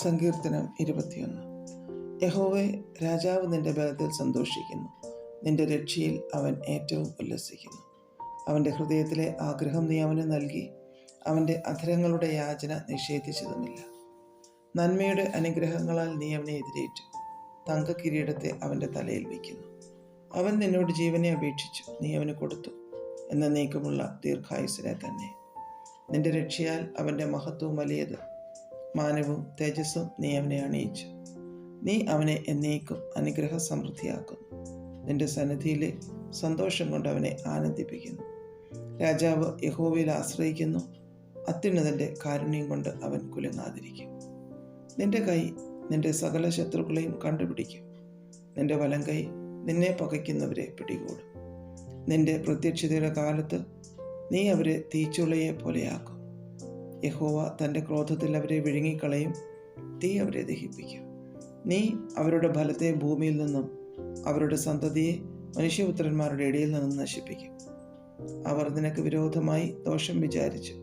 സങ്കീർത്തനം 21. യഹോവേ, രാജാവ് നിന്റെ ബലത്തിൽ സന്തോഷിക്കുന്നു, നിന്റെ രക്ഷയിൽ അവൻ ഏറ്റവും ഉല്ലസിക്കുന്നു. അവൻ്റെ ഹൃദയത്തിലെ ആഗ്രഹം നീ അവന് നൽകി, അവൻ്റെ അധരങ്ങളുടെ യാചന നിഷേധിച്ചതുമില്ല. നന്മയുടെ അനുഗ്രഹങ്ങളാൽ നീ അവനെ എതിരേറ്റു, തങ്കക്കിരീടത്തെ അവൻ്റെ തലയിൽ വയ്ക്കുന്നു. അവൻ നിന്നോട് ജീവനെ അപേക്ഷിച്ചു, നീ അവന് കൊടുത്തു, എന്നേക്കുമുള്ള ദീർഘായുസ്സിനെ തന്നെ. നിന്റെ രക്ഷയാൽ അവൻ്റെ മഹത്വവും വലിയത്, മാനവും തേജസ്സും നീ അവനെ അണിയിച്ചു. നീ അവനെ എന്നേക്കും അനുഗ്രഹ സമൃദ്ധിയാക്കുന്നു, നിന്റെ സന്നിധിയിലെ സന്തോഷം കൊണ്ട് അവനെ ആനന്ദിപ്പിക്കുന്നു. രാജാവ് യഹോവയിൽ ആശ്രയിക്കുന്നു, അത്യുന്നതൻ്റെ കാരുണ്യം കൊണ്ട് അവൻ കുലുങ്ങാതിരിക്കും. നിന്റെ കൈ നിന്റെ സകല ശത്രുക്കളെയും കണ്ടുപിടിക്കും, നിന്റെ വലം കൈ നിന്നെ പകയ്ക്കുന്നവരെ പിടികൂടും. നിന്റെ പ്രത്യക്ഷതയുടെ കാലത്ത് നീ അവരെ തീച്ചുളയെ പോലെയാക്കും. യഹോവ തൻ്റെ ക്രോധത്തിൽ അവരെ വിഴുങ്ങിക്കളയും, തീ അവരെ ദഹിപ്പിക്കും. നീ അവരുടെ ഫലത്തെ ഭൂമിയിൽ നിന്നും അവരുടെ സന്തതിയെ മനുഷ്യപുത്രന്മാരുടെ ഇടയിൽ നിന്നും നശിപ്പിക്കും. അവർ നിനക്ക് വിരോധമായി ദോഷം വിചാരിച്ചു,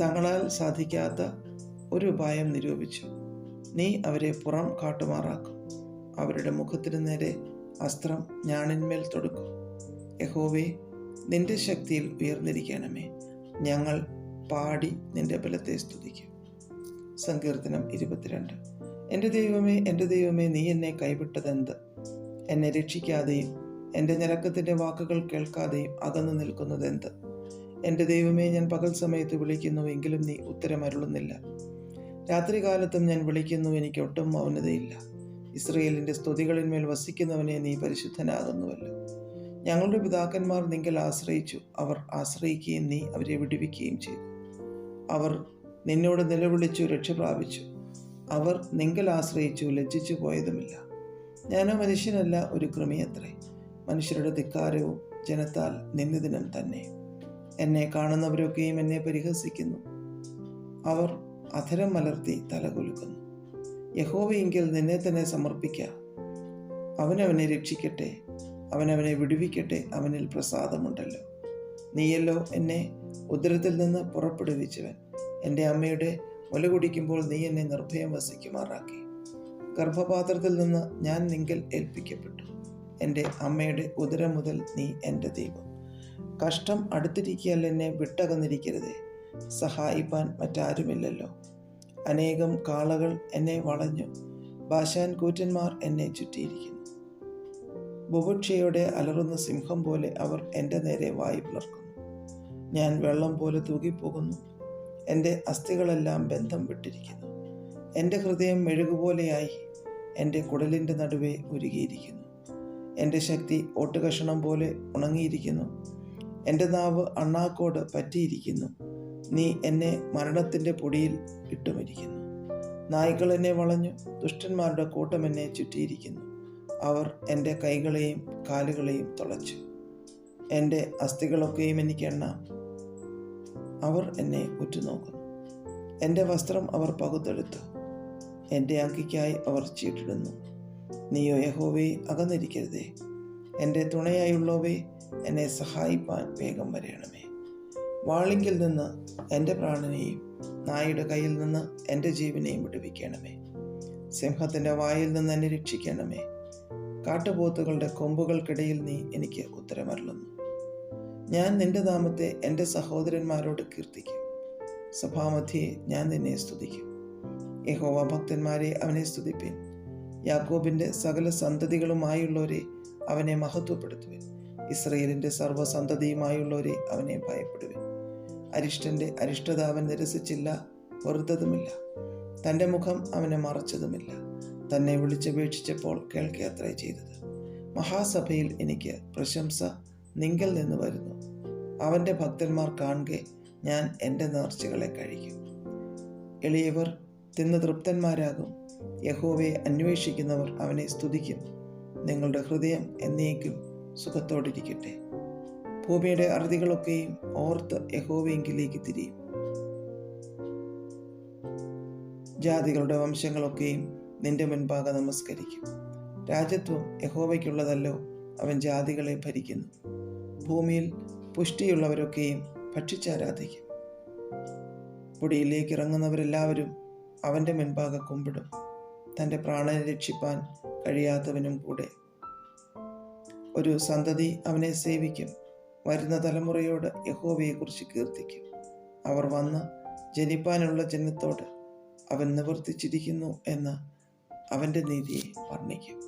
തങ്ങളാൽ സാധിക്കാത്ത ഒരു ഉപായം നിരൂപിച്ചു. നീ അവരെ പുറം കാട്ടുമാറാക്കും, അവരുടെ മുഖത്തിന് നേരെ അസ്ത്രം ഞാണിന്മേൽ തൊടുക്കും. യഹോവേ, നിന്റെ ശക്തിയിൽ ഉയർന്നിരിക്കണമേ, ഞങ്ങൾ പാടി നിന്റെ ബലത്തെ സ്തുതിക്കും. സങ്കീർത്തനം 22. എൻ്റെ ദൈവമേ, എൻ്റെ ദൈവമേ, നീ എന്നെ കൈവിട്ടതെന്ത്? എന്നെ രക്ഷിക്കാതെയും എൻ്റെ ഞരക്കത്തിൻ്റെ വാക്കുകൾ കേൾക്കാതെയും അകന്നു നിൽക്കുന്നതെന്ത്? എൻ്റെ ദൈവമേ, ഞാൻ പകൽ സമയത്ത് വിളിക്കുന്നു, എങ്കിലും നീ ഉത്തരമരുളുന്നില്ല. രാത്രികാലത്തും ഞാൻ വിളിക്കുന്നു, എനിക്ക് ഒട്ടും മൗനതയില്ല. ഇസ്രയേലിൻ്റെ സ്തുതികളിന്മേൽ വസിക്കുന്നവനെ, നീ പരിശുദ്ധനാകുന്നുവല്ലോ. ഞങ്ങളുടെ പിതാക്കന്മാർ നിങ്കൽ ആശ്രയിച്ചു, അവർ ആശ്രയിക്കുകയും നീ അവരെ വിടുവിക്കുകയും ചെയ്തു. അവർ നിന്നോട് നിലവിളിച്ചു, രക്ഷ പ്രാപിച്ചു. അവർ നിങ്കൽ ആശ്രയിച്ചു, ലജ്ജിച്ചു പോയതുമില്ല. ഞാനോ മനുഷ്യനല്ല, ഒരു കൃമിയത്രേ, മനുഷ്യരുടെ ധിക്കാരവും ജനത്താൽ നിന്ദിതനും തന്നെ. എന്നെ കാണുന്നവരൊക്കെയും എന്നെ പരിഹസിക്കുന്നു, അവർ അധരം മലർത്തി തലകുലുക്കുന്നു. യഹോവയെങ്കിൽ നിന്നെ തന്നെ സമർപ്പിക്ക, അവനവനെ രക്ഷിക്കട്ടെ, അവനവനെ വിടുവിക്കട്ടെ, അവനിൽ പ്രസാദമുണ്ടല്ലോ. നീയല്ലോ എന്നെ ഉദരത്തിൽ നിന്ന് പുറപ്പെടുവിച്ചവൻ. എൻ്റെ അമ്മയുടെ മുല കുടിക്കുമ്പോൾ നീ എന്നെ നിർഭയം വസിക്കുമാറാക്കി. ഗർഭപാത്രത്തിൽ നിന്ന് ഞാൻ നിങ്കൽ ഏൽപ്പിക്കപ്പെട്ടു, എൻ്റെ അമ്മയുടെ ഉദരം മുതൽ നീ എൻ്റെ ദൈവം. കഷ്ടം അടുത്തിരിക്കിയാൽ എന്നെ വിട്ടകന്നിരിക്കരുതേ, സഹായിപ്പാൻ മറ്റാരുമില്ലല്ലോ. അനേകം കാളകൾ എന്നെ വളഞ്ഞു, ബാശാൻ കൂറ്റന്മാർ എന്നെ ചുറ്റിയിരിക്കുന്നു. ബുഭുക്ഷയോടെ അലറുന്ന സിംഹം പോലെ അവർ എൻ്റെ നേരെ വായു പിളർക്കുന്നു. ഞാൻ വെള്ളം പോലെ തൂകിപ്പോകുന്നു, എൻ്റെ അസ്ഥികളെല്ലാം ബന്ധം വിട്ടിരിക്കുന്നു. എൻ്റെ ഹൃദയം മെഴുകുപോലെയായി, എൻ്റെ കുടലിൻ്റെ നടുവേ ഉരുകിയിരിക്കുന്നു. എൻ്റെ ശക്തി ഓട്ടുകഷണം പോലെ ഉണങ്ങിയിരിക്കുന്നു, എൻ്റെ നാവ് അണ്ണാക്കോട് പറ്റിയിരിക്കുന്നു. നീ എന്നെ മരണത്തിൻ്റെ പൊടിയിൽ ഇട്ടുമിരിക്കുന്നു. നായ്ക്കൾ എന്നെ വളഞ്ഞു, ദുഷ്ടന്മാരുടെ കൂട്ടം എന്നെ ചുറ്റിയിരിക്കുന്നു. അവർ എൻ്റെ കൈകളെയും കാലുകളെയും തുളച്ചു. എൻ്റെ അസ്ഥികളൊക്കെയും എനിക്ക് എണ്ണാം, അവർ എന്നെ ഉറ്റുനോക്കുന്നു. എൻ്റെ വസ്ത്രം അവർ പകുത്തെടുത്തു, എൻ്റെ അങ്കിക്കായി അവർ ചീട്ടിടുന്നു. നീയോ യഹോവേ, അകന്നിരിക്കരുതേ, എൻ്റെ തുണയായുള്ളവേ, എന്നെ സഹായിപ്പാൻ വേഗം വരയണമേ. വാളിങ്കിൽ നിന്ന് എൻ്റെ പ്രാണനെയും നായുടെ കയ്യിൽ നിന്ന് എൻ്റെ ജീവനെയും വിടുവിക്കണമേ. സിംഹത്തിൻ്റെ വായിൽ നിന്ന് എന്നെ രക്ഷിക്കണമേ. കാട്ടുപോത്തുകളുടെ കൊമ്പുകൾക്കിടയിൽ നീ എനിക്ക് ഉത്തരമരുളുന്നു. ഞാൻ നിന്റെ നാമത്തെ എൻ്റെ സഹോദരന്മാരോട് കീർത്തിക്കും, സഭാമധ്യേ ഞാൻ നിന്നെ സ്തുതിക്കും. യഹോവ ഭക്തന്മാരെ അവനെ സ്തുതിപ്പിൻ, യാക്കോബിൻ്റെ സകല സന്തതികളുമായുള്ളവരെ അവനെ മഹത്വപ്പെടുത്തുവിൻ. ഇസ്രയേലിൻ്റെ സർവ്വസന്തതിയുമായുള്ളവരെ അവനെ ഭയപ്പെടുവിൻ. അരിഷ്ടൻ്റെ അരിഷ്ടത അവൻ നിരസിച്ചില്ല, വെറുത്തതുമില്ല. തൻ്റെ മുഖം അവനെ മറച്ചതുമില്ല. തന്നെ വിളിച്ചപേക്ഷിച്ചപ്പോൾ കേൾക്കയത്രേ ചെയ്തത്. മഹാസഭയിൽ എനിക്ക് പ്രശംസ നിങ്കൽ നിന്ന് വരുന്നു. അവൻ്റെ ഭക്തന്മാർ കാണുക ഞാൻ എൻ്റെ നേർച്ചകളെ കഴിക്കും. എളിയവർ തിന്ന് തൃപ്തന്മാരാകും. യഹോവയെ അന്വേഷിക്കുന്നവർ അവനെ സ്തുതിക്കും. നിങ്ങളുടെ ഹൃദയം എന്നേക്കും സുഖത്തോടിരിക്കട്ടെ. ഭൂമിയുടെ അറുതികളൊക്കെയും ഓർത്ത് യഹോവയെങ്കിലേക്ക് തിരിയും. ജാതികളുടെ വംശങ്ങളൊക്കെയും നിന്റെ മുൻപാകെ നമസ്കരിക്കും. രാജ്യത്വം യഹോവയ്ക്കുള്ളതല്ലോ, അവൻ ജാതികളെ ഭരിക്കുന്നു. ഭൂമിയിൽ പുഷ്ടിയുള്ളവരൊക്കെയും ഭക്ഷിച്ചാരാധിക്കും. പൊടിയിലേക്ക് ഇറങ്ങുന്നവരെല്ലാവരും അവൻ്റെ മുൻപാകെ കുമ്പിടും. തൻ്റെ പ്രാണനെ രക്ഷിപ്പാൻ കഴിയാത്തവനും കൂടെ. ഒരു സന്തതി അവനെ സേവിക്കും. വരുന്ന തലമുറയോട് യഹോവയെക്കുറിച്ച് കീർത്തിക്കും. അവർ വന്ന് ജനിപ്പാനുള്ള ജനത്തോട് അവൻ നിവർത്തിച്ചിരിക്കുന്നു എന്ന് അവൻ്റെ നീതിയെ വർണ്ണിക്കും.